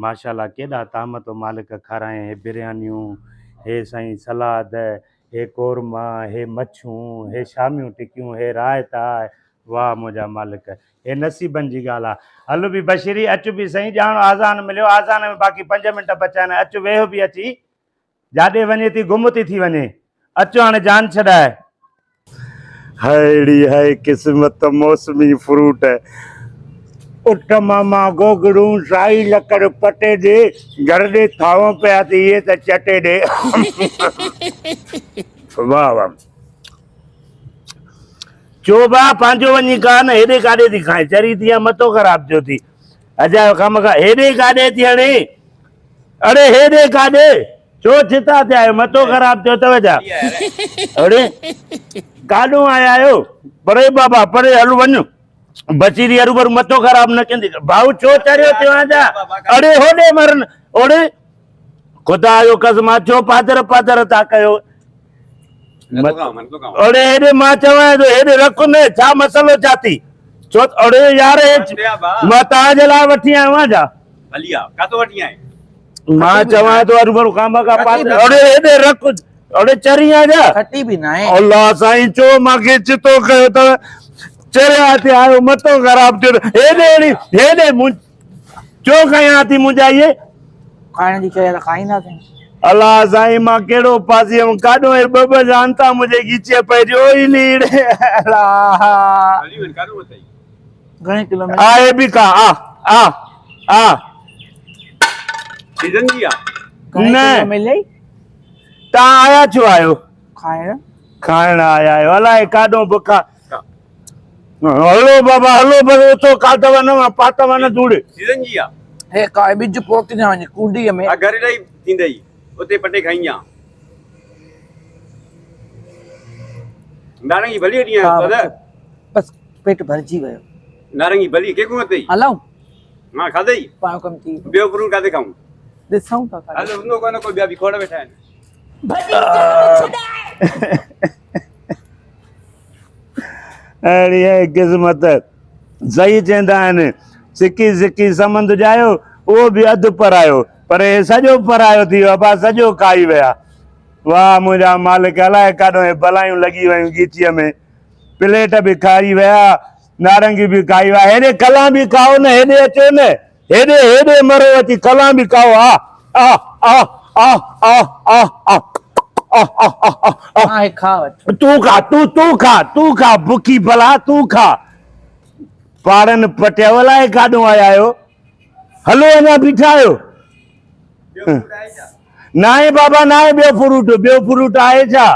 माशाल्लाह केॾा तामत मालिक खाराए हे बिरयानियूं हे साईं सलाद हे कोरमा हे मच्छूं हे शामियूं टिकियूं हे रायता वाह मुंहिंजा मालिक हे नसीबनि जी ॻाल्हि आहे। हलो बि बशीरी अचु बि सही ॼाण आज़ान मिलियो आज़ान में बाक़ी 5 मिंट बचा आहिनि अचु वेहो बि अची जाॾे वञे थी गुम थी वञे अचो हाणे जान छॾाए। अहिड़ी है क़िस्मत मौसमी फ्रूट उठ मामा गोगड़ूं साई लकड़ पटे दे घर दे थाव पिया थी ये त चटे दे वाह वाह चोबा पंहिंजो वञी कान हेॾे काॾे थी खाए चरी थी मथो ख़राब थियो थी अजायो कम खां हेॾे काॾे थी हणे अड़े हेॾे काॾे छो छिता थिया आहियो मथो ख़राब थियो अथव छा अड़े काॾो आया आहियो परे बाबा परे हल वञ बचीरी हरूभरू मथो ख़राब न कंदी भाऊ छो चरियो थियो आजा अड़े होॾे मरन ओड़े ख़ुदा जो कसम छो पादर पादर था कयो अड़े हेॾे मां चवां थो हेॾे रख न छा मसलो छा थी छो अड़े यार मां तव्हांजे लाइ वठी आयो आहियां छा हलिया काथो वठी आए मां चवां थो हरूभरू खाम खा पादर अड़े हेॾे रख अड़े चरी आजा खटी भी ना है अल्लाह साईं चो मूंखे चितो कयो अथव चरिया ते आयो मथो ख़राब थियो हेॾे हेॾे चो कयां थी मुंहिंजा इहे खाइण जी शइ खाईंदासीं अल्लाह साईं मां कहिड़ो पासी हुयमि काॾो ॿ जानता मुंहिंजे खीचे पइजो ई नीड़ घणे किलोमीटर आहे बि का आ सीजन जी आ न मिले तव्हां आया छो आहियो खाइण खाइण आया आहियो अलाए काॾो बुखा हलो बाबा हलो बस उतो खाधव न पातव न धूड़ सीजन जी आ हे का बिज पोखी न वञे कुंडीअ में घर रही थींदई उते पटे खाईया नारंगी भली ॾींहं दादा बस पेट भरजी वियो नारंगी भली के को अथई हलऊं मां खाधई पाव कम थी ॿियो फ्रूट काथे खाऊं ॾिसूं था हलो उनो कोन कोई ॿिया बि खोड़ वेठा आहिनि अहिड़ी आहे क़िस्मत सही चवंदा आहिनि सिकी सिकी समुंड जायो उहो बि अधु परायो पर हे सॼो परायो थी वियो बा सॼो खाई विया वाह मुंहिंजा मालिक अलाए काॾो हे भलायूं लॻी वियूं गीचीअ में प्लेट बि खाई विया नारंगी बि खाई विया हेॾे कलां बि खाओ न हेॾे अचो न हेॾे हेॾे मरो अची कलां बि खाओ आ आ आ आ आ आ आ खा वठ तू खा बुखी भला तू खा पाड़न पटियाव लाइ काॾो आया आहियो हलो अञा बीठा आहियो ना आहे बाबा ना आहे ॿियो फ्रूट आहे छा